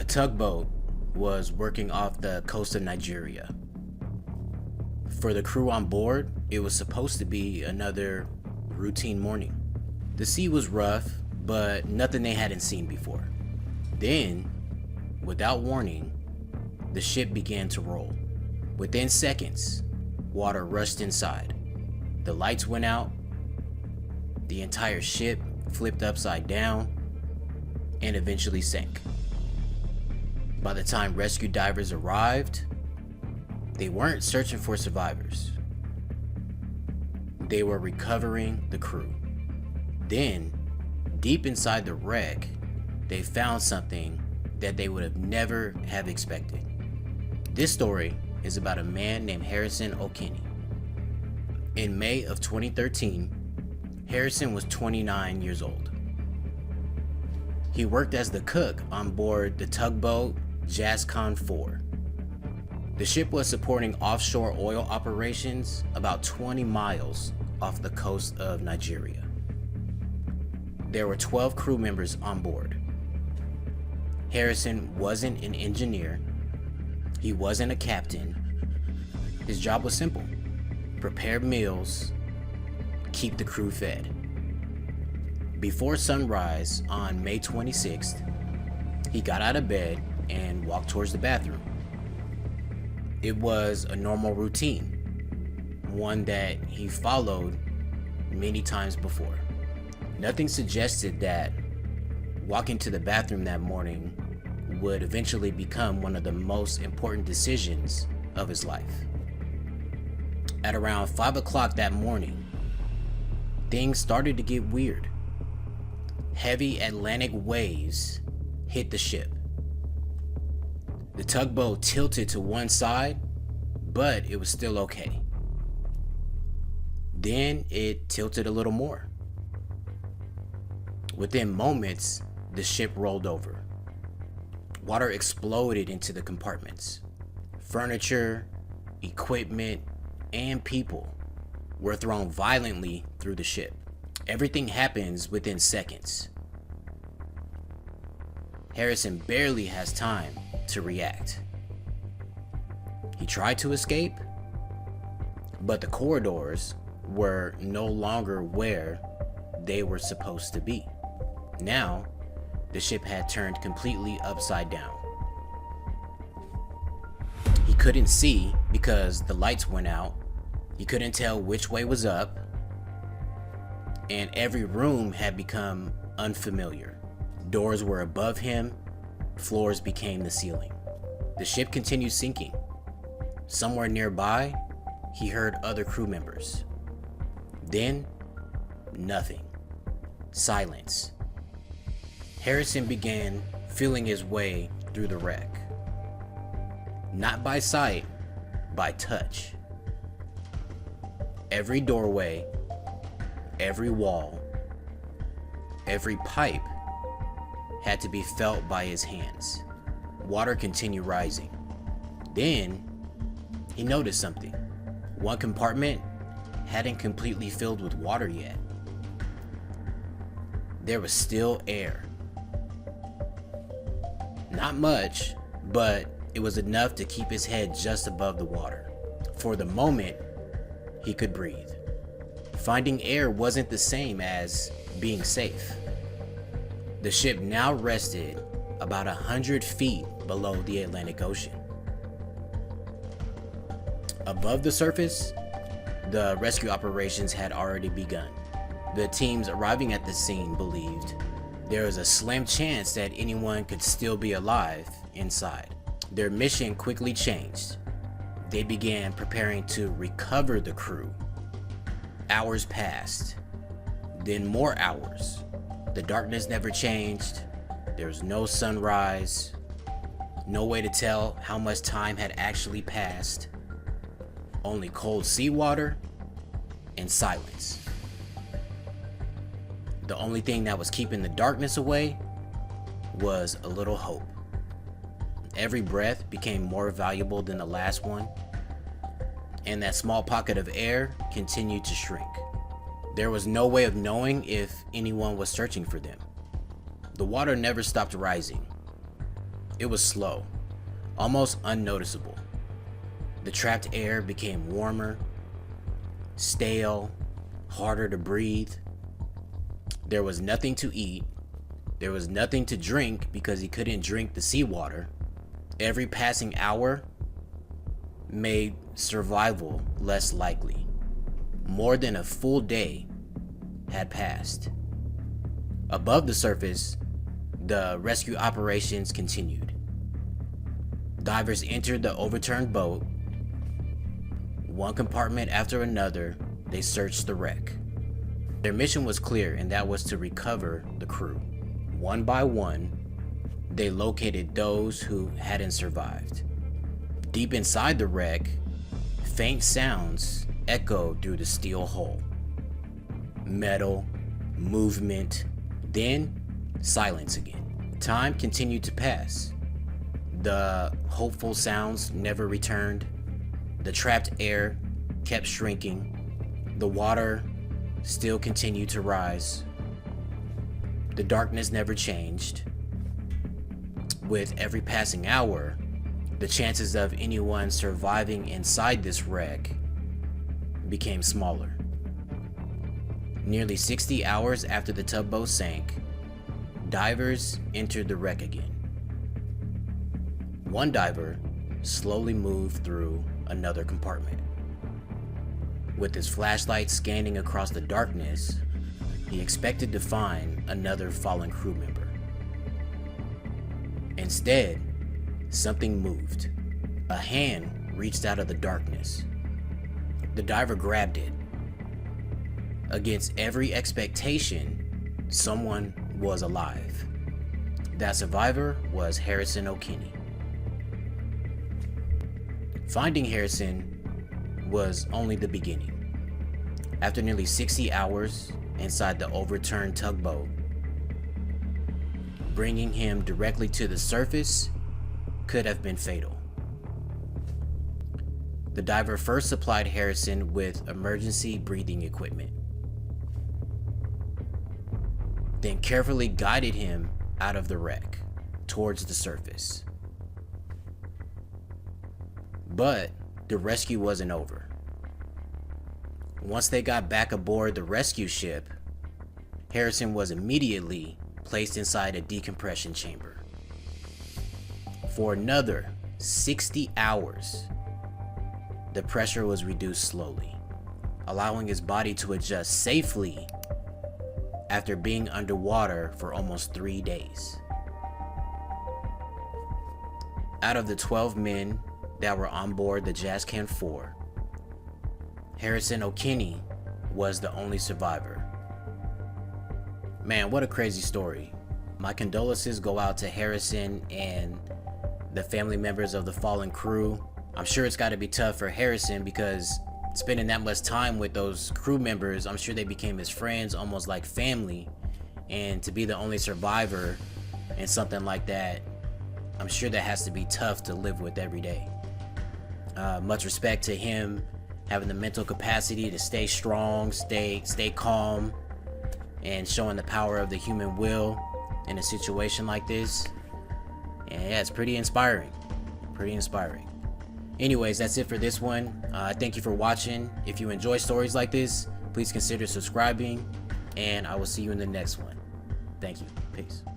A tugboat was working off the coast of Nigeria. For the crew on board, it was supposed to be another routine morning. The sea was rough, but nothing they hadn't seen before. Then, without warning, the ship began to roll. Within seconds, water rushed inside. The lights went out, the entire ship flipped upside down, and eventually sank. By the time rescue divers arrived, they weren't searching for survivors. They were recovering the crew. Then, deep inside the wreck, they found something that they would have never have expected. This story is about a man named Harrison Okene. In May of 2013, Harrison was 29 years old. He worked as the cook on board the tugboat Jascon 4. The ship was supporting offshore oil operations about 20 miles off the coast of Nigeria. There were 12 crew members on board. Harrison wasn't an engineer. He wasn't a captain. His job was simple: prepare meals, keep the crew fed. Before sunrise on May 26th, he got out of bed and walked towards the bathroom. It was a normal routine, one that he followed many times before. Nothing suggested that walking to the bathroom that morning would eventually become one of the most important decisions of his life. At around 5 o'clock that morning, things started to get weird. Heavy Atlantic waves hit the ship. The tugboat tilted to one side, but it was still okay. Then it tilted a little more. Within moments, the ship rolled over. Water exploded into the compartments. Furniture, equipment, and people were thrown violently through the ship. Everything happens within seconds. Harrison barely has time to react. He tried to escape, but the corridors were no longer where they were supposed to be. Now, the ship had turned completely upside down. He couldn't see because the lights went out. He couldn't tell which way was up, and every room had become unfamiliar. Doors were above him, floors became the ceiling. The ship continued sinking. Somewhere nearby, he heard other crew members. Then, nothing. Silence. Harrison began feeling his way through the wreck. Not by sight, by touch. Every doorway, every wall, every pipe had to be felt by his hands. Water continued rising. Then, he noticed something. One compartment hadn't completely filled with water yet. There was still air. Not much, but it was enough to keep his head just above the water. For the moment, he could breathe. Finding air wasn't the same as being safe. The ship now rested about 100 feet below the Atlantic Ocean. Above the surface, the rescue operations had already begun. The teams arriving at the scene believed there was a slim chance that anyone could still be alive inside. Their mission quickly changed. They began preparing to recover the crew. Hours passed, then more hours. The darkness never changed. There was no sunrise, no way to tell how much time had actually passed. Only cold seawater and silence. The only thing that was keeping the darkness away was a little hope. Every breath became more valuable than the last one, and that small pocket of air continued to shrink. There was no way of knowing if anyone was searching for them. The water never stopped rising. It was slow, almost unnoticeable. The trapped air became warmer, stale, harder to breathe. There was nothing to eat. There was nothing to drink because he couldn't drink the seawater. Every passing hour made survival less likely. More than a full day had passed. Above the surface, the rescue operations continued. Divers entered the overturned boat. One compartment after another, they searched the wreck. Their mission was clear, and that was to recover the crew. One by one, they located those who hadn't survived. Deep inside the wreck, faint sounds echoed through the steel hull. Metal, movement, then silence again. Time continued to pass. The hopeful sounds never returned. The trapped air kept shrinking. The water still continued to rise. The darkness never changed. With every passing hour, the chances of anyone surviving inside this wreck became smaller. Nearly 60 hours after the tugboat sank, divers entered the wreck again. One diver slowly moved through another compartment. With his flashlight scanning across the darkness, he expected to find another fallen crew member. Instead, something moved. A hand reached out of the darkness. The diver grabbed it. Against every expectation, someone was alive. That survivor was Harrison Okene. Finding Harrison was only the beginning. After nearly 60 hours inside the overturned tugboat, bringing him directly to the surface could have been fatal. The diver first supplied Harrison with emergency breathing equipment, then carefully guided him out of the wreck towards the surface. But the rescue wasn't over. Once they got back aboard the rescue ship, Harrison was immediately placed inside a decompression chamber. For another 60 hours, the pressure was reduced slowly, allowing his body to adjust safely after being underwater for almost 3 days. Out of the 12 men that were on board the Jascon 4, Harrison Okene was the only survivor. Man, what a crazy story. My condolences go out to Harrison and the family members of the fallen crew. I'm sure it's got to be tough for Harrison because spending that much time with those crew members, I'm sure they became his friends, almost like family. And to be the only survivor and something like that, I'm sure that has to be tough to live with every day. Much respect to him having the mental capacity to stay strong, stay calm, and showing the power of the human will in a situation like this. And yeah, it's pretty inspiring. Anyways, that's it for this one. Thank you for watching. If you enjoy stories like this, please consider subscribing, and I will see you in the next one. Thank you. Peace.